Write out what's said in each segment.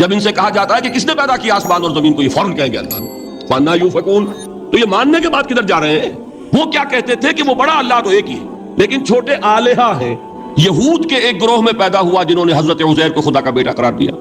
جب ان سے کہا جاتا ہے کہ کس نے پیدا کیا آسمان اور زمین کو، یہ فوراً کہیں گے اللہ فَأَنَّىٰ يُؤْفَكُونَ۔ تو یہ ماننے کے بعد کدھر جا رہے ہیں؟ وہ کیا کہتے تھے کہ وہ بڑا اللہ تو ایک ہی ہے، لیکن چھوٹے آلہہ ہیں۔ یہود کے ایک گروہ میں پیدا ہوا جنہوں نے حضرت عزیر کو خدا کا بیٹا قرار دیا۔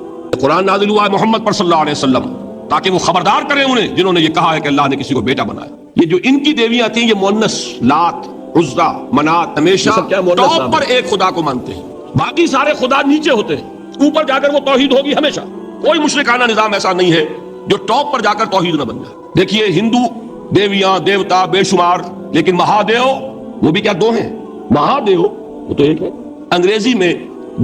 قرآن نازل ہوا ہے محمد پر صلی اللہ علیہ وسلم تاکہ وہ خبردار کریں انہیں جنہوں نے یہ کہا ہے کہ اللہ نے کسی کو بیٹا بنایا۔ یہ جو ان کی دیویاں تھیں یہ مؤنث، لات، عزا، منات، ہمیشہ ٹاپ پر ایک خدا کو مانتے ہیں، باقی سارے خدا نیچے ہوتے ہیں، اوپر جا کر وہ توحید ہوگی ہمیشہ۔ کوئی مشرکانہ نظام ایسا نہیں ہے جو ٹاپ پر جا کر توحید نہ بن جائے۔ دیکھیے ہندو دیویاں دیوتا بے شمار، لیکن مہادیو وہ بھی کیا دو ہیں؟ مہادیو وہ تو ایک ہے۔ انگریزی میں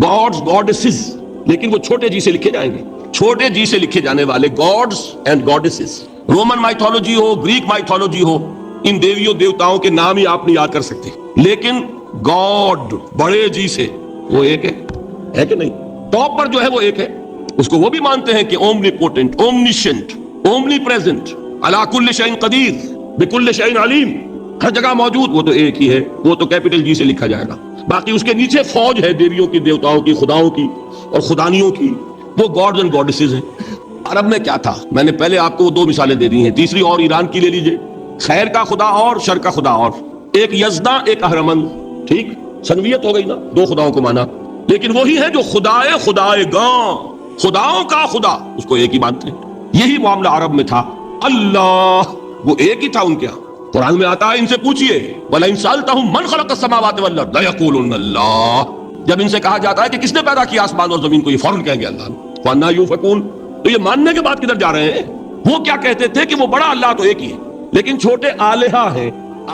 گاڈز گاڈسز، لیکن وہ چھوٹے جی سے لکھے جائیں گے، چھوٹے جی سے لکھے جانے والے gods and goddesses. Roman mythology ہو، گریک مائتھولوجی ہو، ان دیویوں دیوتاؤں کے نام ہی آپ نہیں یاد کر سکتے، لیکن گاڈ بڑے جی سے وہ ایک ہے کہ نہیں؟ ٹاپ پر جو ہے وہ ایک ہے، اس کو وہ بھی مانتے ہیں کہ اومنی پوٹنٹ، اومنیشنٹ، اومنی پریزنٹ، علی کل شیء قدیر، بکل شیء علیم، ہر جگہ موجود، وہ تو ایک ہی ہے، وہ تو کیپٹل جی سے لکھا جائے گا۔ باقی اس کے نیچے فوج ہے دیویوں کی، دیوتاؤں کی، خداؤں کی اور خدانیوں کی، وہ گاڈز اینڈ گاڈسز ہیں۔ عرب میں کیا تھا؟ میں نے پہلے آپ کو دو مثالیں دے دی ہیں، تیسری اور ایران کی لے لیجئے، خیر کا خدا اور شر کا خدا اور، ایک یزداں ایک اہرمن، ٹھیک سنویت ہو گئی نا، دو خداؤں کو مانا، لیکن وہی ہے جو خدائے خدائے گاں، خداؤں کا خدا، اس کو ایک ہی مانتے ہیں۔ یہی معاملہ عرب میں تھا، اللہ وہ ایک ہی تھا ان کے ہاں۔ قرآن میں آتا ہے ان سے پوچھئے وَلَئِن سَأَلْتَهُم مَّنْ خَلَقَ السَّمَاوَاتِ وَالْأَرْضَ لَيَقُولُنَّ اللَّهُ۔ جب ان سے کہا جاتا ہے کہ کس نے پیدا کیا آسمان اور زمین کو، یہ فوراً کہیں گے اللہ فَأَنَّىٰ يُؤْفَكُونَ۔ تو یہ ماننے کے بعد کدھر جا رہے ہیں؟ وہ کیا کہتے تھے کہ وہ بڑا اللہ تو ایک ہی ہے، لیکن چھوٹے آلہہ ہیں۔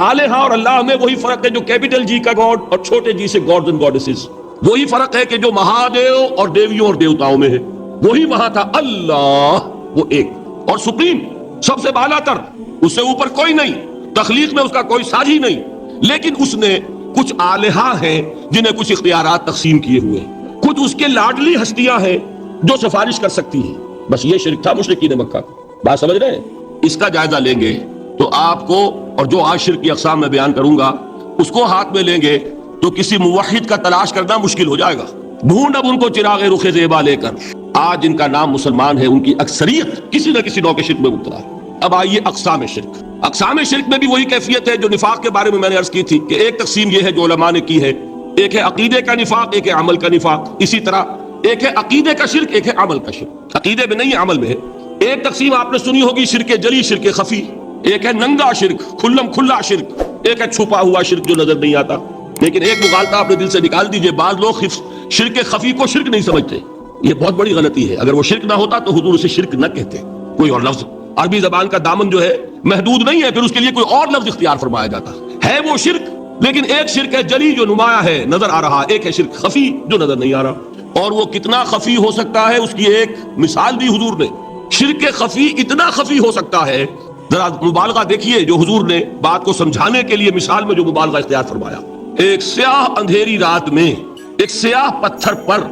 آلہہ اور اللہ میں وہی فرق ہے جو کیپٹل جی کا گاڈ اور چھوٹے جی سے گاڈز اینڈ گاڈسز، وہی فرق ہے کہ جو مہادیو اور دیویوں اور دیوتاؤں میں ہے، وہی وہاں تھا اللہ وہ ایک اور سپریم، سب سے بالا تر، اس سے اوپر کوئی نہیں، تخلیق میں اس کا کوئی ساجی نہیں، لیکن اس نے کچھ آلہہ ہیں جنہیں کچھ اختیارات تقسیم کیے ہوئے ہیں، کچھ اس کے لاڈلی ہستیاں ہیں جو سفارش کر سکتی ہیں۔ بس یہ شرک تھا مشرکین مکہ کا، بات سمجھ رہے ہیں؟ اس کا جائزہ لیں گے تو آپ کو، اور جو آج شرک کی اقسام میں بیان کروں گا اس کو ہاتھ میں لیں گے تو کسی موحد کا تلاش کرنا مشکل ہو جائے گا۔ ڈھونڈ اب ان کو چراغ رخ زیبا لے کر، آج ان کا نام مسلمان ہے، ان کی اکثریت کسی نہ کسی نوع کے شرک میں مبتلا ہے۔ اب آئیے اقسام شرک۔ اقسام شرک میں بھی وہی کیفیت ہے جو نفاق کے بارے میں نے عرض کی تھی کہ ایک تقسیم یہ ہے جو علماء نے کی ہے، ایک ہے عقیدے کا نفاق، ایک ہے عمل کا نفاق۔ اسی طرح ایک ہے عقیدے کا شرک، ایک ہے عمل کا شرک۔ عقیدے میں نہیں ہے، عمل میں ہے۔ ایک تقسیم آپ نے سنی ہوگی شرک جلی، شرک خفی، ایک ہے ننگا شرک، کھلم کھلا شرک، ایک ہے چھپا ہوا شرک جو نظر نہیں آتا۔ لیکن ایک مغالطہ اپنے دل سے نکال دیجئے، بعض لوگ شرک خفی کو شرک نہیں سمجھتے، یہ بہت بڑی غلطی ہے۔ اگر وہ شرک نہ ہوتا تو حضور اسے شرک نہ کہتے، کوئی اور لفظ، عربی زبان کا دامن جو ہے محدود نہیں ہے، پھر اس کے لیے کوئی اور لفظ اختیار فرمایا جاتا ہے وہ شرک۔ لیکن ایک شرک ہے جلی جو نمایاں ہے، نظر آ رہا، ایک ہے شرک خفی جو نظر نہیں آ رہا، اور وہ کتنا خفی ہو سکتا ہے اس کی ایک مثال دی حضور نے۔ شرک خفی اتنا خفی ہو سکتا ہے، ذرا مبالغہ دیکھیے جو حضور نے بات کو سمجھانے کے لیے مثال میں جو مبالغہ اختیار فرمایا۔ ایک سیاہ اندھیری رات میں ایک سیاہ پتھر پر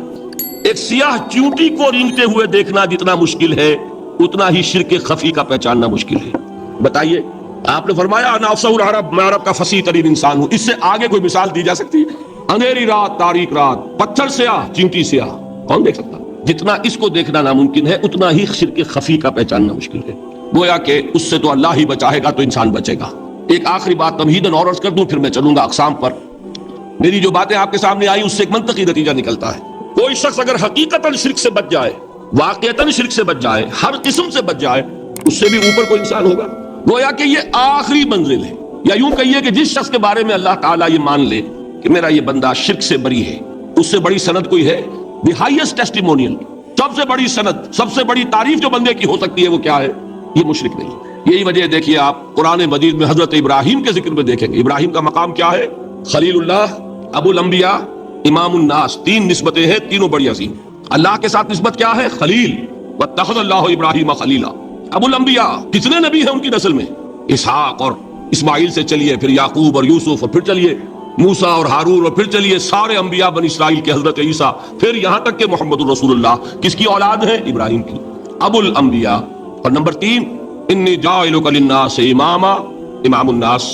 ایک سیاہ چیونٹی کو رینگتے ہوئے دیکھنا جتنا مشکل ہے، اتنا ہی شرک خفی کا پہچاننا مشکل ہے۔ بتائیے، آپ نے فرمایا انا افصح العرب، میں عرب کا فصیح ترین انسان ہوں، اس سے آگے کوئی مثال دی جا سکتی ہے؟ اندھیری رات، تاریک رات، پتھر سیاہ، چیونٹی سیاہ، کون دیکھ سکتا؟ جتنا اس کو دیکھنا ناممکن ہے اتنا ہی شرک خفی کا پہچاننا مشکل ہے۔ گویا کہ اس سے تو اللہ ہی بچائے گا تو انسان بچے گا۔ ایک آخری بات تمہیداً اور عرض کر دوں، پھر میں چلوں گا اقسام پر۔ میری جو باتیں آپ کے سامنے آئی اس سے ایک منطقی نتیجہ نکلتا ہے، کوئی شخص اگر حقیقتاً شرک سے بچ جائے، واقعتاً شرک سے بچ جائے، ہر قسم سے بچ جائے، اس سے بھی اوپر کوئی انسان ہوگا۔ گویا کہ یہ آخری منزل ہے، یا یوں کہیے کہ جس شخص کے بارے میں اللہ تعالیٰ یہ مان لے کہ میرا یہ بندہ شرک سے بری ہے، اس سے بڑی سند کوئی ہے؟ دی ہائیسٹ ٹیسٹیمونیل، سب سے بڑی سند، سب سے بڑی تعریف جو بندے کی ہو سکتی ہے وہ کیا ہے؟ یہ مشرک نہیں۔ یہی وجہ دیکھیے آپ قرآن مجید میں حضرت ابراہیم کے ذکر میں دیکھیں گے، ابراہیم کا مقام کیا ہے؟ خلیل اللہ، ابو الانبیاء، امام الناس، تین نسبتیں ہیں، تینوں بڑی عظیم۔ اللہ کے ساتھ نسبت کیا ہے؟ خلیل، واتخذ اللہ ابراہیم خلیلا۔ ابو الانبیاء، کتنے نبی ہیں ان کی نسل میں؟ اسحاق اور اسماعیل سے چلیے، پھر یعقوب اور یوسف، اور پھر چلیے موسیٰ اور ہارون، اور پھر چلیے سارے انبیاء بنی اسرائیل کے حضرت عیسیٰ، پھر یہاں تک کہ محمد الرسول اللہ کس کی اولاد ہے؟ ابراہیم کی، ابو الانبیاء۔ اور نمبر 3، انی جاعلک للناس اماما، امام الناس۔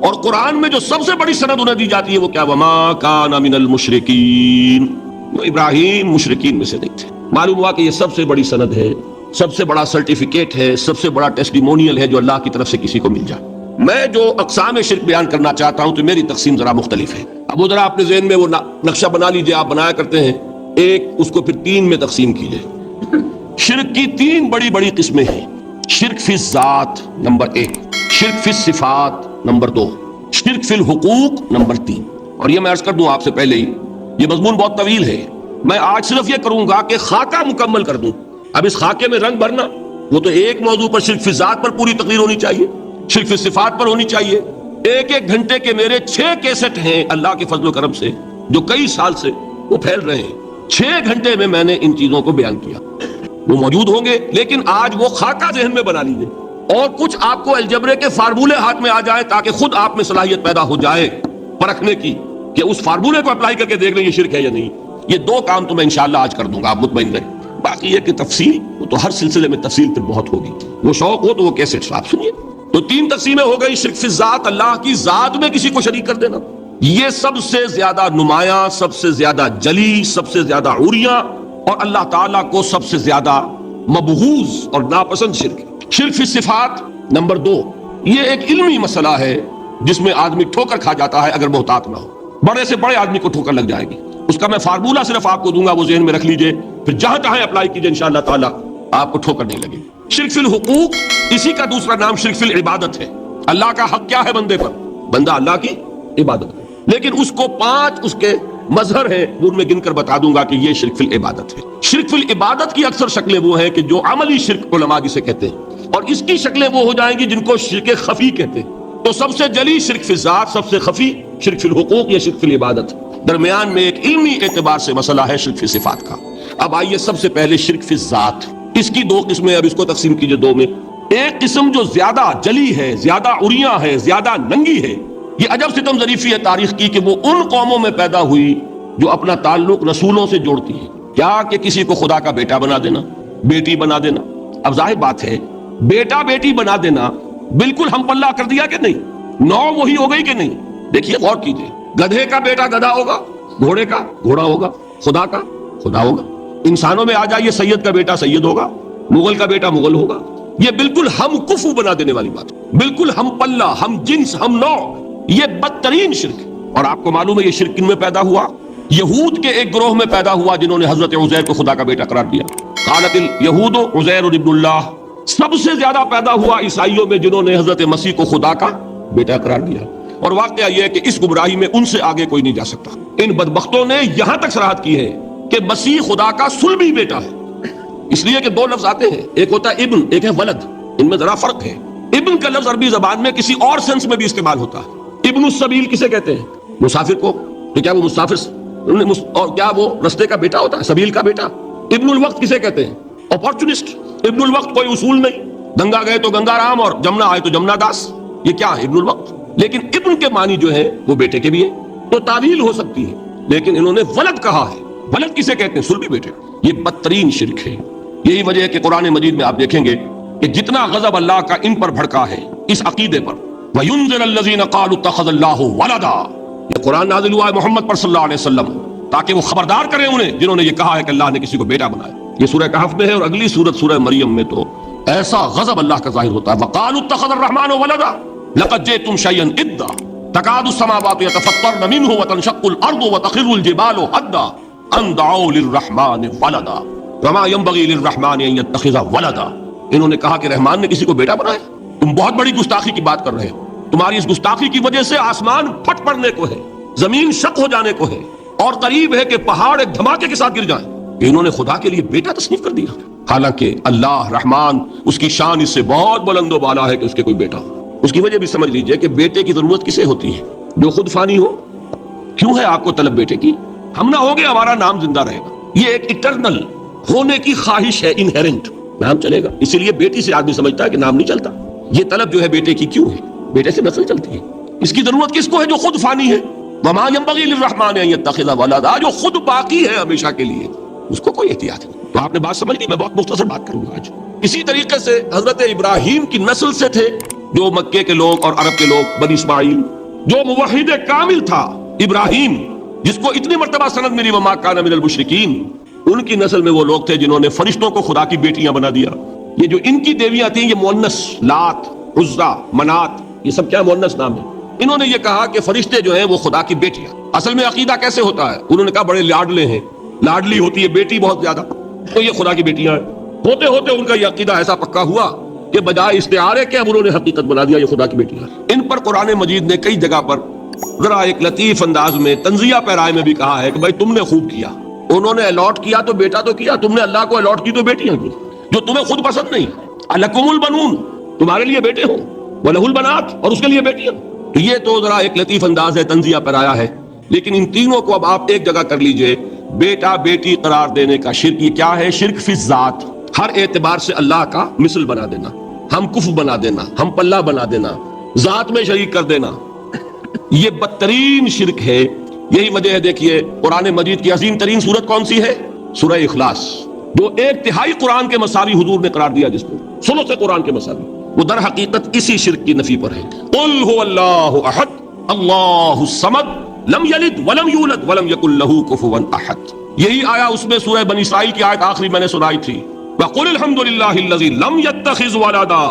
اور قرآن میں جو سب سے بڑی سند انہیں دی جاتی ہے وہ کیا؟ وما کان من المشرکین، وہ ابراہیم مشرکین میں سے نہیں تھے، معلوم ہوا کہ یہ سب سے بڑی سند ہے، سب سے بڑا سرٹیفکیٹ ہے، سب سے بڑا ٹیسٹیمونیل ہے جو اللہ کی طرف سے کسی کو مل جائے۔ میں جو اقسام شرک بیان کرنا چاہتا ہوں تو میری تقسیم ذرا مختلف ہے۔ اب وہ ذرا اپنے ذہن میں وہ نقشہ بنا لیجئے، آپ بنایا کرتے ہیں ایک، اس کو پھر 3 میں تقسیم کیجئے۔ شرک کی 3 بڑی بڑی قسمیں ہیں۔ شرک فی الذات نمبر 1، شرک فی الصفات نمبر 2، شرک فی الحقوق نمبر 3۔ اور یہ میں عرض کر دوں آپ سے پہلے ہی، یہ مضمون بہت طویل ہے، میں آج صرف یہ کروں گا کہ خاکہ مکمل کر دوں۔ اب اس خاکے میں رنگ بھرنا، وہ تو ایک موضوع پر شرک فی الذات پر پوری تقریر ہونی چاہیے، شرک فی الصفات پر ہونی چاہیے۔ ایک ایک گھنٹے کے میرے 6 کیسٹ ہیں اللہ کے فضل و کرم سے، جو کئی سال سے وہ پھیل رہے ہیں۔ 6 گھنٹے میں میں نے ان چیزوں کو بیان کیا، وہ موجود ہوں گے، لیکن آج وہ خاکہ ذہن میں بنا لیجیے، اور کچھ آپ کو الجبرے کے فارمولے ہاتھ میں آ جائیں تاکہ خود آپ میں صلاحیت پیدا ہو جائے پرکھنے کی کہ اس فارمولے کو اپلائی کر کے دیکھ لیں یہ شرک ہے یا نہیں۔ یہ 2 کام تو میں انشاءاللہ آج کر دوں گا، آپ مطمئن رہیں۔ باقی یہ کہ تفصیل، وہ تو ہر سلسلے میں تفصیل پھر بہت ہوگی، وہ شوق ہو تو وہ کیسٹ آپ سنیے۔ تو 3 تقسیمیں ہو گئی۔ شرک فی الذات، اللہ کی ذات میں کسی کو شریک کر دینا، یہ سب سے زیادہ نمایاں، سب سے زیادہ جلی، سب سے زیادہ عوریاں، اور اللہ تعالیٰ کو سب سے زیادہ مبغوض اور ناپسند شرک۔ شرک فی الصفات نمبر 2، یہ ایک علمی مسئلہ ہے جس میں آدمی ٹھوکر کھا جاتا ہے اگر محتاط نہ ہو، بڑے سے بڑے آدمی کو ٹھوکر لگ جائے گی۔ اس کا میں فارمولہ صرف آپ کو دوں گا، وہ ذہن میں رکھ لیجئے، پھر جہاں تہاں اپلائی کیجئے، انشاءاللہ تعالیٰ آپ کو ٹھوکر نہیں لگے۔ شرک فی الحقوق، اسی کا دوسرا نام شرک فی العبادت ہے۔ اللہ کا حق کیا ہے بندے پر؟ بندہ اللہ کی عبادت ہے، لیکن اس کو 5 اس کے مظہر ہیں، وہ ان میں گن کر بتا دوں گا کہ یہ شرک فی العبادت ہے۔ شرک فی العبادت کی اکثر شکلیں وہ ہیں کہ جو عملی شرک علماء جسے کہتے ہیں، اور اس کی شکلیں وہ ہو جائیں گی جن کو شرک خفی کہتے ہیں۔ تو سب سے جلی شرک فی الذات، سب سے خفی شرک فی الحقوق یا شرک فی العبادت، درمیان میں ایک علمی اعتبار سے مسئلہ ہے شرک فی صفات کا۔ اب آئیے سب سے پہلے شرک فی الذات، اس کی 2 قسمیں، اب اس کو تقسیم کیجئے 2 میں۔ ایک قسم جو زیادہ جلی ہے، زیادہ عریاں ہے، زیادہ ننگی ہے، یہ عجب ستم ظریفی ہے تاریخ کی کہ وہ ان قوموں میں پیدا ہوئی جو اپنا تعلق رسولوں سے جوڑتی ہے۔ کیا کہ کسی کو خدا کا بیٹا بنا دینا، بیٹی بنا دینا۔ اب ظاہر بات ہے، بیٹا بیٹی بنا دینا بالکل ہم پلہ کر دیا کہ نہیں؟ نو وہی ہو گئی کہ نہیں؟ دیکھیے غور کیجئے، گدھے کا بیٹا گدھا ہوگا، گھوڑے کا گھوڑا ہوگا، خدا کا خدا ہوگا۔ انسانوں میں آ جائیے، سید کا بیٹا سید ہوگا، مغل کا بیٹا مغل ہوگا۔ یہ بالکل ہم کفو بنا دینے والی بات، بالکل ہم پلہ، ہم جنس، ہم نوع، یہ بدترین شرک۔ اور آپ کو معلوم ہے یہ شرک کن میں پیدا ہوا؟ یہود کے ایک گروہ میں پیدا ہوا جنہوں نے حضرت عزیر کو خدا کا بیٹا قرار دیا۔ قالت الیہود عزیر ابن اللہ۔ سب سے زیادہ پیدا ہوا عیسائیوں میں جنہوں نے حضرت مسیح کو خدا کا بیٹا قرار دیا۔ اور واقعہ یہ ہے کہ اس گمراہی میں ان سے آگے کوئی نہیں جا سکتا۔ ان بدبختوں نے یہاں تک صراحت کی ہے کہ مسیح خدا کا صلبی بیٹا ہے، اس لیے کہ 2 لفظ آتے ہیں، ایک ہوتا ہے ابن، ایک ہے ولد، ان میں ذرا فرق ہے۔ ابن کا لفظ عربی زبان میں کسی اور سینس میں بھی استعمال ہوتا ہے۔ ابن السبیل کسے کہتے ہیں؟ مسافر کو۔ تو کیا وہ مسافر اور کیا وہ رستے کا بیٹا ہوتا ہے، سبیل کا بیٹا؟ ابن الوقت کسے کہتے ہیں؟ اپارچونسٹ۔ ابن الوقت کوئی اصول نہیں، گنگا گئے تو گنگا رام اور جمنا آئے تو جمنا داس، یہ کیا ہے؟ ابن الوقت۔ لیکن ابن کے معنی جو ہے وہ بیٹے کے بھی ہے، تو تعویل ہو سکتی ہے، لیکن انہوں نے ولد کہا ہے۔ ولد کسے کہتے ہیں؟ صلبی بیٹے۔ یہ بدترین شرک ہے۔ یہی وجہ ہے کہ قرآن مجید میں آپ دیکھیں گے کہ جتنا غضب اللہ کا ان پر بھڑکا ہے اس عقیدے پر، وَيُنذِرَ الَّذِينَ قَالُوا اتَّخَذَ اللَّهُ وَلَدًا، یہ قرآن نازل ہوا ہے محمد پر صلی اللہ علیہ وسلم تاکہ وہ خبردار کریں انہیں جنہوں نے یہ کہا ہے کہ اللہ نے کسی کو بیٹا بنایا۔ یہ سورہ کہف میں ہے، اور اگلی سورت سورہ مریم میں تو ایسا غضب اللہ کا ظاہر ہوتا ہے، وَقَالُوا اتَّخَذَ الرَّحْمَنُ وَلَدًا لَقَدْ جِئْتُمْ شَيْئًا إِدًّا تَكَادُ السَّمَاوَاتُ يَتَفَطَّرْنَ مِنْهُ وَتَنشَقُّ الْأَرْضُ وَتَخِرُّ الْجِبَالُ هَدًّا أَن دَعَوْا لِلرَّحْمَنِ وَلَدًا وَمَا يَنبَغِي لِلرَّحْمَنِ أَن يَتَّخِذَ وَلَدًا۔ انہوں نے کہا کہ رحمان نے کسی کو بیٹا بنایا۔ تم بہت بڑی گستاخی کی بات کر رہے ہو، تمہاری اس گستاخی کی وجہ سے آسمان پھٹ پڑنے کو ہے، زمین شق ہو جانے کو ہے، اور قریب ہے کہ پہاڑ ایک دھماکے کے ساتھ گر جائیں۔ انہوں نے خدا کے لیے بیٹا تصنیف کر دیا، حالانکہ اللہ رحمان اس کی شان اس سے بہت بلند و بالا ہے کہ اس کے کوئی بیٹا ہو۔ اس کی وجہ بھی سمجھ لیجئے کہ بیٹے کی ضرورت کسے ہوتی ہے؟ جو خود فانی ہو۔ کیوں ہے آپ کو طلب بیٹے کی؟ ہم نہ ہوگے ہمارا نام زندہ رہے گا، یہ ایک اٹرنل ہونے کی خواہش ہے، انہیرنٹ، نام چلے گا۔ اسی لیے بیٹی سے آدمی سمجھتا ہے کہ نام نہیں چلتا۔ یہ طلب جو ہے بیٹے کی کیوں ہے؟ بیٹے سے نسل چلتی ہے۔ اس کی ضرورت کس کو ہے؟ جو خود فانی ہے۔ وَمَا يَنبَغِي لِلرَّحْمَنِ أَن يَتَّخِذَ وَلَدًا، جو خود باقی ہے ہمیشہ کے لیے، اس کو کوئی احتیاط نہیں۔ تو آپ نے بات سمجھ لی، میں بہت مختصر بات کروں گا آج۔ اسی طریقے سے حضرت ابراہیم کی نسل سے تھے جو مکے کے لوگ اور عرب کے لوگ، بنی اسماعیل، جو موحد کامل تھا ابراہیم، جس کو اتنی مرتبہ سند ملی وَمَا كَانَ مِنَ الْمُشْرِكِينَ، ان کی نسل میں وہ لوگ تھے جنہوں نے فرشتوں کو خدا کی بیٹیاں بنا دیا. یہ جو ان کی دیویاں تھیں یہ مؤنث، لات، عزا، منات، یہ سب کیا مؤنث نام ہے. انہوں نے یہ کہا کہ فرشتے جو ہیں وہ خدا کی بیٹیاں. اصل میں عقیدہ کیسے ہوتا ہے؟ انہوں نے کہا بڑے لاڈلے ہیں، لاڈلی ہوتی ہے بیٹی بہت زیادہ، تو یہ خدا کی بیٹیاں ہیں. ہوتے ہوتے ان کا یہ عقیدہ ایسا پکا ہوا کہ بجائے استعارے کے اب انہوں نے حقیقت بنا دیا یہ خدا کی بیٹیاں. ان پر قرآن مجید نے کئی جگہ پر ذرا ایک لطیف انداز میں تنزیہ پیرائے میں بھی کہا ہے کہ بھائی تم نے خوب کیا، انہوں نے الاٹ کیا تو بیٹا تو کیا، تم نے اللہ کو الاٹ کی تو بیٹیاں کی جو تمہیں خود پسند نہیں. الکم البنون، تمہارے لیے بیٹے ہوں، ولہ البنات، اور اس کے لیے بیٹیاں. تو یہ تو ذرا ایک لطیف انداز ہے، تنزیہ پیرایا ہے. لیکن ان تینوں کو اب آپ ایک جگہ کر لیجئے. بیٹا بیٹی قرار دینے کا شرک یہ کیا ہے؟ شرک فی الذات، ہر اعتبار سے اللہ کا مثل بنا دینا، ہم کف بنا دینا، ہم پلہ بنا دینا، ذات میں شریک کر دینا، یہ بدترین شرک ہے. یہی وجہ ہے دیکھیے قرآن مجید کی عظیم ترین سورت کون سی ہے؟ سورہ اخلاص، جو ایک تہائی قرآن کے مساوی حضور نے قرار دیا، جس کو ثلث قرآن کے مساوی، وہ در حقیقت اسی شرک کی نفی پر ہے. قل هو اللہ احد اللہ الصمد لم یلد ولم یولد ولم یکن لہ کفوا احد. یہی آیا اس میں سورہ بنی اسرائیل کی آیت آخری میں نے سنائی تھی، وقل الحمد للہ الذی لم یتخذ ولدا.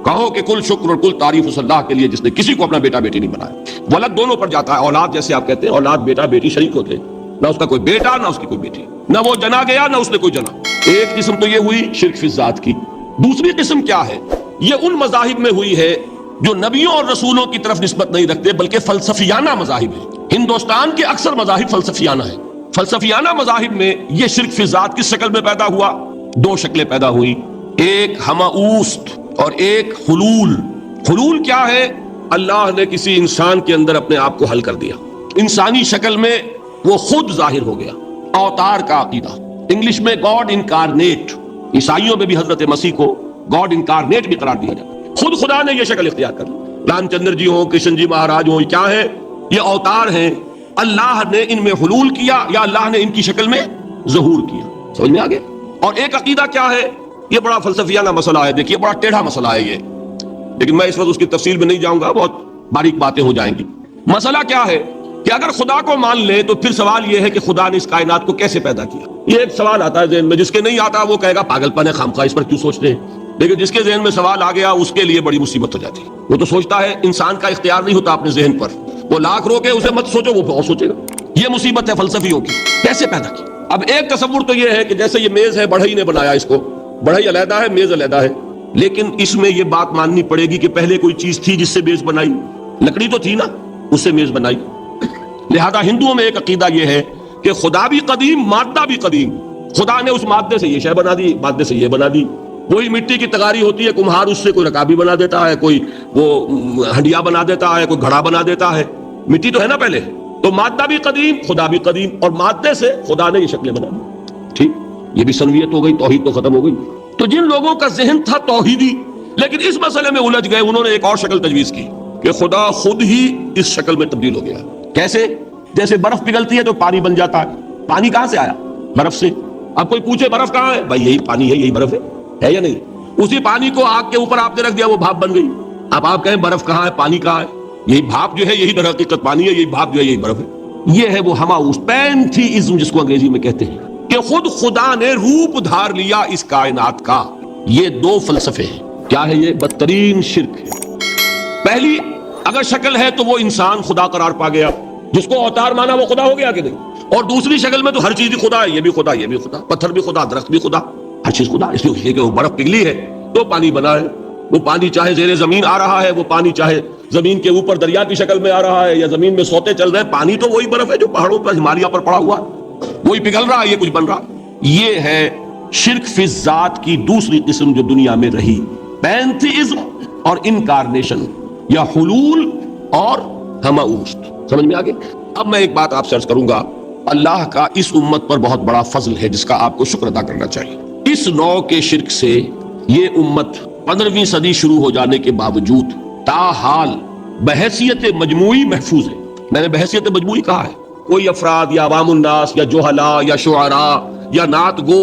کہو کہ کل شکر اور کل تعریف اس اللہ کے لیے جس نے کسی کو اپنا بیٹا بیٹی نہیں بنایا. ولد دونوں پر جاتا ہے، اولاد جیسے آپ کہتے ہیں، اولاد بیٹا بیٹی شریک ہوتے ہیں، نہ اس کا کوئی بیٹا نہ اس کی کوئی بیٹی، نہ وہ جنا گیا نہ اس نے کوئی جنا. ایک قسم تو یہ ہوئی شرک فی الذات کی. دوسری قسم کیا ہے؟ یہ ان مذاہب میں ہوئی ہے جو نبیوں اور رسولوں کی طرف نسبت نہیں رکھتے بلکہ فلسفیانہ مذاہب ہیں. ہندوستان کے اکثر مذاہب فلسفیانہ ہیں. فلسفیانہ مذاہب میں یہ شرک فی الذات کس شکل میں پیدا ہوا؟ دو شکلیں پیدا ہوئی، ایک ہماؤست اور ایک حلول. حلول کیا ہے؟ اللہ نے کسی انسان کے اندر اپنے آپ کو حل کر دیا، انسانی شکل میں وہ خود ظاہر ہو گیا. اوتار کا عقیدہ، انگلش میں گاڈ انکارنیٹ. عیسائیوں میں بھی حضرت مسیح کو گاڈ انکارنیٹ بھی قرار دیا جاتا ہے. خود خدا نے یہ شکل اختیار کر لی. رام چندر جی ہوں، کرشن جی مہاراج ہوں، کیا ہے؟ یہ اوتار ہیں. اللہ نے ان میں حلول کیا یا اللہ نے ان کی شکل میں ظہور کیا. سمجھ میں آ گیا؟ اور ایک عقیدہ کیا ہے؟ یہ بڑا فلسفیانہ مسئلہ ہے، دیکھیے بڑا ٹیڑھا مسئلہ ہے یہ، لیکن میں اس وقت اس کی تفصیل میں نہیں جاؤں گا، بہت باریک باتیں ہو جائیں گی. مسئلہ کیا ہے کہ اگر خدا کو مان لے تو پھر سوال یہ ہے کہ خدا نے اس کائنات کو کیسے پیدا کیا. یہ ایک سوال آتا ہے ذہن میں، جس کے نہیں آتا وہ کہے گا پاگل پن ہے، خامخواہ اس پر کیوں سوچتے ہیں. لیکن جس کے ذہن میں سوال آ گیا اس کے لیے بڑی مصیبت ہو جاتی ہے. وہ تو سوچتا ہے، انسان کا اختیار نہیں ہوتا اپنے ذہن پر، وہ لاکھ رو کے اسے مت سوچو، وہ اور سوچے گا. یہ مصیبت ہے فلسفیوں کی، کیسے پیدا کی. اب ایک تصور تو یہ ہے کہ جیسے یہ میز ہے، بڑھئی نے بنایا اس کو، بڑھئی علیحدہ ہے میز علیحدہ ہے، لیکن اس میں یہ بات ماننی پڑے گی کہ پہلے کوئی چیز تھی جس سے میز بنائی، لکڑی تو تھی نا، اس سے میز بنائی. لہذا ہندوؤں میں ایک عقیدہ یہ ہے کہ خدا بھی قدیم، مادہ بھی قدیم. خدا نے اس مادے سے یہ شے بنا دی، مادے سے یہ بنا دی. وہی مٹی کی تغاری ہوتی ہے، کمہار اس سے کوئی رکابی بنا دیتا ہے، کوئی وہ ہنڈیا بنا دیتا ہے، کوئی گھڑا بنا دیتا ہے. مٹی تو ہے نا پہلے، تو مادہ بھی قدیم، خدا بھی قدیم، اور مادے سے خدا نے یہ شکلیں بنا دی. ٹھیک، یہ بھی سنویت ہو گئی، توحید تو ختم ہو گئی. تو جن لوگوں کا ذہن تھا توحیدی لیکن اس مسئلے میں الجھ گئے، انہوں نے ایک اور شکل تجویز کی کہ خدا خود ہی اس شکل میں تبدیل ہو گیا. کیسے؟ جیسے برف پگھلتی ہے تو پانی بن جاتا ہے. پانی کہاں سے آیا؟ برف سے. اب کوئی پوچھے برف کہاں ہے؟ بھائی یہی پانی ہے، یہی برف ہے یا نہیں؟ اسی پانی کو آگ کے اوپر آپ نے رکھ دیا، وہ بھاپ بن گئی. اب آپ کہیں برف کہاں ہے، پانی کہاں ہے؟ یہی بھاپ جو ہے یہی در حقیقت پانی ہے، یہی بھاپ جو ہے یہی برف ہے. یہ ہے وہ ہماؤس پینتھیزم جس کو انگریزی میں کہتے ہیں، کہ خود خدا نے روپ دھار لیا اس کائنات کا. یہ دو فلسفے ہیں. کیا ہے یہ؟ بدترین شرک ہے. پہلی اگر شکل ہے تو وہ انسان خدا قرار پا گیا، جس کو اوتار مانا وہ خدا ہو گیا کہ نہیں. اور دوسری شکل میں تو ہر چیز ہی خدا ہے، یہ بھی خدا، یہ بھی خدا، پتھر بھی خدا، درخت بھی خدا، ہر چیز خدا. اس لیے کہ وہ برف پگھلی ہے تو پانی بنا ہے. وہ پانی چاہے زیر زمین آ رہا ہے، وہ پانی چاہے زمین کے اوپر دریا کی شکل میں آ رہا ہے یا زمین میں سوتے چل رہے ہیں، پانی تو وہی برف ہے جو پہاڑوں پر ہمالیہ پر پڑا ہوا ہے، وہی پگھل رہا ہے، یہ کچھ بن رہا. یہ ہے شرک فی الذات کی دوسری قسم جو دنیا میں رہی، پینتھیزم اور انکارنیشن یا حلول اور ہماؤست. سمجھ میں آگے؟ اب میں ایک بات آپ سے عرض کروں گا. اللہ کا اس امت پر بہت بڑا فضل ہے جس کا آپ کو شکر ادا کرنا چاہیے. اس نوع کے شرک سے یہ امت 15ویں صدی شروع ہو جانے کے باوجود تاحال بحیثیت مجموعی محفوظ ہے. میں نے بحیثیت مجموعی کہا ہے. کوئی افراد یا عوام الناس یا جوہلاء یا شعراء یا نعت گو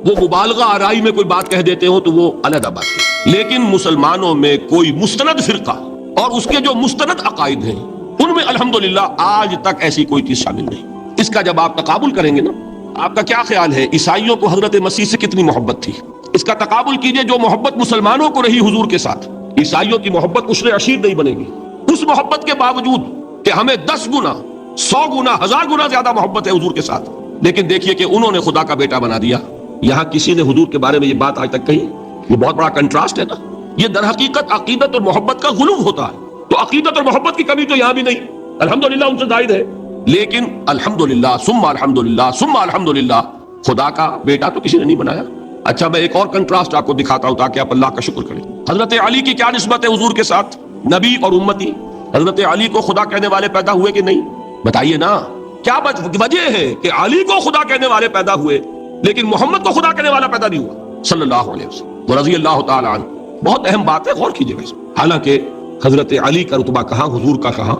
وہ مبالغہ آرائی میں کوئی بات کہہ دیتے ہوں تو وہ علیحدہ بات ہے. لیکن مسلمانوں میں کوئی مستند فرقہ اور اس کے جو مستند عقائد ہیں ان میں الحمدللہ آج تک ایسی کوئی چیز شامل نہیں. اس کا جب آپ تقابل کریں گے نا آپ کا کیا خیال ہے عیسائیوں کو حضرت مسیح سے کتنی محبت تھی؟ اس کا تقابل کیجئے جو محبت مسلمانوں کو رہی حضور کے ساتھ، عیسائیوں کی محبت عشر عشیر نہیں بنے گی۔ اس محبت کے باوجود کہ ہمیں 10 گنا 100 گنا 1000 گنا زیادہ محبت ہے حضور کے ساتھ، لیکن دیکھیے کہ انہوں نے خدا کا بیٹا بنا دیا۔ یہاں کسی نے حضور کے بارے میں یہ بات آج تک کہی؟ یہ بہت بڑا کنٹراسٹ ہے نا۔ یہ در حقیقت عقیدت اور محبت کا غلو ہوتا ہے۔ تو عقیدت اور محبت کی کمی تو یہاں بھی نہیں، الحمدللہ ان سے زائد ہے، لیکن الحمدللہ ثم الحمدللہ ثم الحمدللہ خدا کا بیٹا تو کسی نے نہیں بنایا۔ اچھا میں ایک اور کنٹراسٹ آپ کو دکھاتا ہوں تاکہ آپ اللہ کا شکر کریں۔ حضرت علی کی کیا نسبت ہے حضور کے ساتھ؟ نبی اور امتی۔ حضرت علی کو خدا کہنے والے پیدا ہوئے کہ نہیں؟ بتائیے نا، کیا وجہ ہے کہ علی کو خدا کہنے والے پیدا ہوئے لیکن محمد کو خدا کہنے والا پیدا نہیں ہوا صلی اللہ علیہ وسلم رضی اللہ تعالی عنہ؟ بہت اہم بات ہے، غور کیجیے گا۔ حالانکہ حضرت علی کا رتبہ کہاں، حضور کا کہاں؟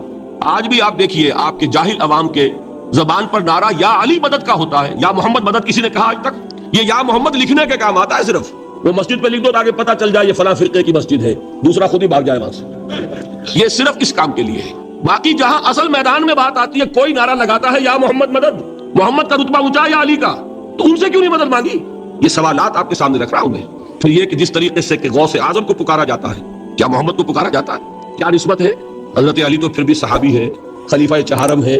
آج بھی آپ دیکھیے آپ کے جاہل عوام کے زبان پر نعرہ یا علی مدد کا ہوتا ہے، یا محمد مدد کسی نے کہا آج تک؟ یہ یا محمد لکھنے کے کام آتا ہے صرف، وہ مسجد پہ لکھ دو تاکہ پتہ چل جائے یہ فلاں فرقے کی مسجد ہے، دوسرا خود ہی بھاگ جائے وہاں سے۔ یہ صرف اس کام کے لیے ہے۔ باقی جہاں اصل میدان میں بات آتی ہے، کوئی نعرہ لگاتا ہے یا محمد مدد، محمد کا رتبہ اونچا یا علی کا، تو ان سے کیوں نہیں مدد مانگی؟ یہ سوالات آپ کے سامنے رکھ رہا ہوں میں۔ پھر یہ کہ جس طریقے سے کہ غوث اعظم کو پکارا جاتا ہے، کیا محمد کو پکارا جاتا ہے؟ کیا نسبت ہے؟ حضرت علی تو پھر بھی صحابی ہے، خلیفہ چہارم ہے،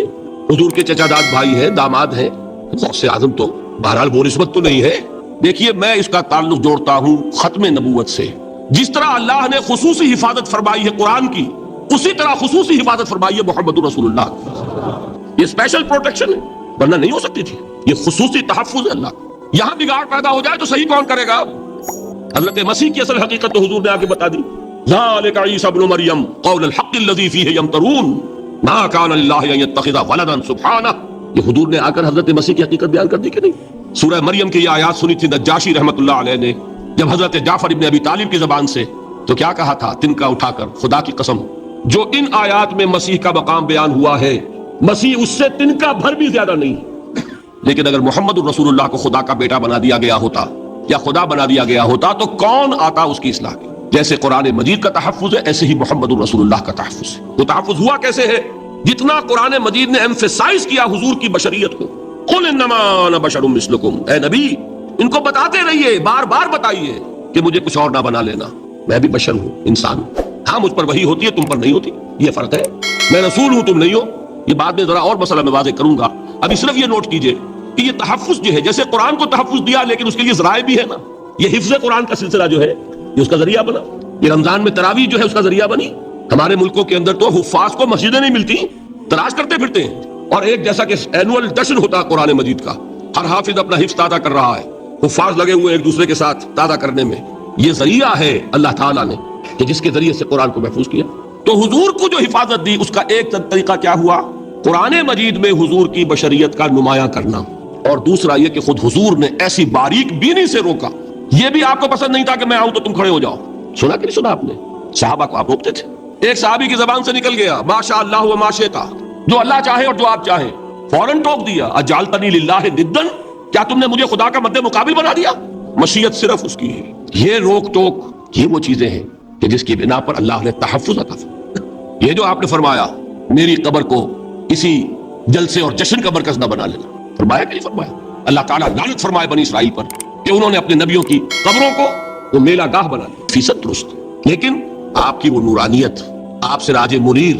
حضور کے چچا داد بھائی ہے، داماد ہے۔ غوث اعظم تو بہرحال وہ نسبت تو نہیں ہے۔ دیکھیے میں اس کا تعلق جوڑتا ہوں ختم نبوت سے۔ جس طرح اللہ نے خصوصی حفاظت فرمائی ہے قرآن کی، اسی طرح خصوصی حفاظت فرمائی ہے محمد رسول اللہ۔ یہ اسپیشل پروٹیکشن ہے، ورنہ نہیں ہو سکتی تھی۔ یہ خصوصی تحفظ ہے اللہ۔ یہاں بگاڑ پیدا ہو جائے تو صحیح کون کرے گا؟ حضرت مسیح کی اصل حقیقت تو حضور نے آگے بتا دی۔ ذالک عیسی ابن مریم قول الحق الذی فیہ یمترون ما کان للہ ان یتخذ ولدا سبحانہ۔ یہ حضور نے آ کر حضرت مسیح کی حقیقت بیان کر دی کہ نہیں؟ سورہ مریم کی یہ آیات سنی تھی نجاشی رحمت اللہ علیہ نے جب حضرت جعفر ابن ابی طالب کی زبان سے، تو کیا کہا تھا؟ تنکا اٹھا کر، خدا کی قسم جو ان آیات میں مسیح کا مقام بیان ہوا ہے، مسیح اس سے تنکا بھر بھی زیادہ نہیں۔ لیکن اگر محمد الرسول اللہ کو خدا کا بیٹا بنا دیا گیا ہوتا یا خدا بنا دیا گیا ہوتا تو کون آتا اس کی اصلاح کی؟ جیسے قرآن مجید کا تحفظ ہے ایسے ہی محمد الرسول اللہ کا تحفظ ہے۔ وہ تحفظ ہوا کیسے ہے؟ جتنا قرآن مجید نے ایمفیسائز کیا حضور کی بشریت کو، قل انما انا بشر مثلکم، اے نبی ان کو بتاتے رہیے، بار بار بتائیے کہ مجھے کچھ اور نہ بنا لینا، میں بھی بشر ہوں، انسان ہوں۔ ہاں مجھ پر وحی ہوتی ہے، تم پر نہیں ہوتی، یہ فرق ہے۔ میں رسول ہوں، تم نہیں ہو۔ یہ بعد میں ذرا اور مسئلہ میں واضح کروں گا، ابھی صرف یہ نوٹ کیجئے کہ یہ تحفظ جو ہے، جیسے قرآن کو تحفظ دیا لیکن اس کے لیے ذرائع بھی ہے نا۔ یہ حفظ قرآن کا سلسلہ جو ہے یہ اس کا ذریعہ بنا۔ یہ رمضان میں تراویح جو ہے اس کا ذریعہ بنی۔ ہمارے ملکوں کے اندر تو حفاظ کو مسجدیں نہیں ملتی، تلاش کرتے پھرتے ہیں، اور ایک جیسا کہ اینول جشن ہوتا ہے قرآن مجید کا، ہر حافظ اپنا حفظ تازہ کر رہا ہے، حفاظ لگے ہوئے ایک دوسرے کے ساتھ تازہ کرنے میں۔ یہ ذریعہ ہے اللہ تعالیٰ نے کہ جس کے ذریعے سے قرآن کو محفوظ کیا۔ تو حضور کو جو حفاظت دی اس کا ایک طریقہ کیا ہوا؟ قرآن مجید میں حضور کی بشریت کا نمایاں کرنا، اور دوسرا یہ کہ خود حضور نے ایسی باریک بینی سے روکا۔ یہ بھی آپ کو پسند نہیں تھا کہ میں آؤں تو تم کھڑے ہو جاؤ، سنا کہ نہیں سنا آپ نے؟ صحابہ کو آپ روکتے تھے۔ ایک صحابی کی زبان سے نکل گیا ما شاء اللہ و ما شئت، جو اللہ چاہے اور جو آپ چاہیں، فوراً ٹوک دیا اجعلتنی للہ ندا، کیا تم نے مجھے خدا کا مد مقابل بنا دیا؟ مشیت صرف اس کی ہے۔ یہ روک ٹوک یہ وہ چیزیں ہیں کہ جس کی بنا پر اللہ نے تحفظ عطا فرمایا۔ یہ جو آپ نے فرمایا میری قبر کو اسی جلسے اور جشن کا مرکز نہ بنا لینا، فرمایا کہ نہیں فرمایا؟ اللہ تعالیٰ لعنت فرمائے بنی اسرائیل پر کہ انہوں نے اپنے نبیوں کی قبروں کو وہ میلہ گاہ بنا لیا۔ فیصد درست۔ لیکن آپ کی وہ نورانیت، آپ سے راج منیر،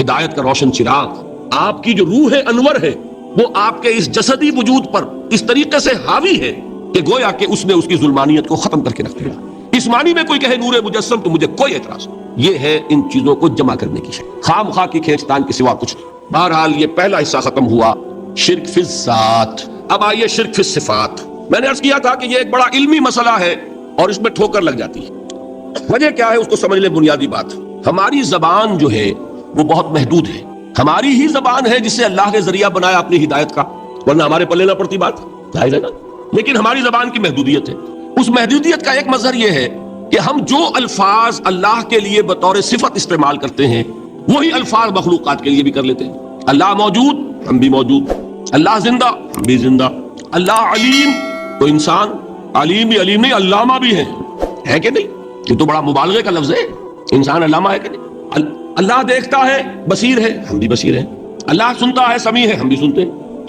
ہدایت کا روشن چراغ، آپ کی جو روح انور ہے، وہ آپ کے اس جسدی وجود پر اس طریقے سے حاوی ہے کہ گویا کہ اس نے اس کی ظلمانیت کو ختم کر کے رکھ دیا۔ اس معنی میں کوئی کہے نور مجسم تو مجھے کوئی اعتراض نہیں۔ یہ ہے ان چیزوں کو جمع کرنے کی شکل، خام خواہ کی کھینچتان کے سوا کچھ نہیں۔ بہرحال یہ پہلا حصہ ختم ہوا، شرک فی الذات۔ اب آئیے شرک فی الصفات۔ میں نے عرض کیا تھا کہ یہ ایک بڑا علمی مسئلہ ہے اور اس میں ٹھوکر لگ جاتی ہے۔ وجہ کیا ہے اس کو سمجھ لیں۔ بنیادی بات، ہماری زبان جو ہے وہ بہت محدود ہے۔ ہماری ہی زبان ہے جسے اللہ نے ذریعہ بنایا اپنی ہدایت کا، ورنہ ہمارے پلے نہ پڑتی بات، ظاہر ہے نا۔ لیکن ہماری زبان کی محدودیت ہے۔ اس محدودیت کا ایک مظہر یہ ہے کہ ہم جو الفاظ اللہ کے لیے بطور صفت استعمال کرتے ہیں وہی الفاظ مخلوقات کے لیے بھی کر لیتے ہیں۔ اللہ موجود، ہم بھی موجود۔ اللہ زندہ، ہم بھی زندہ۔ اللہ علیم، تو انسان علیم بھی علیم نہیں، علامہ بھی ہے کہ نہیں؟ یہ تو بڑا مبالغے کا لفظ ہے، انسان علامہ ہے کہ نہیں؟ اللہ دیکھتا ہے، بصیر ہے، ہم بھی بصیر ہیں۔ اللہ سنتا ہے، سمیع ہے، ہم بھی سنتے ہیں۔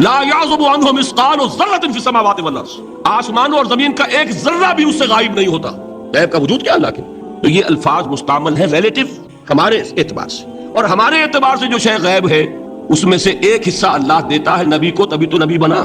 لا یعزب عنہ مثقال ذرۃ فی السماوات والارض، آسمانوں اور زمین کا ایک ذرہ بھی اس سے غائب نہیں ہوتا۔ غیب کا وجود کیا اللہ کے؟ تو یہ الفاظ مستعمل ہے ریلیٹو ہمارے اعتبار سے، اور ہمارے اعتبار سے جو شے غیب ہے اس میں سے ایک حصہ اللہ دیتا ہے نبی کو، تبھی تو نبی بنا۔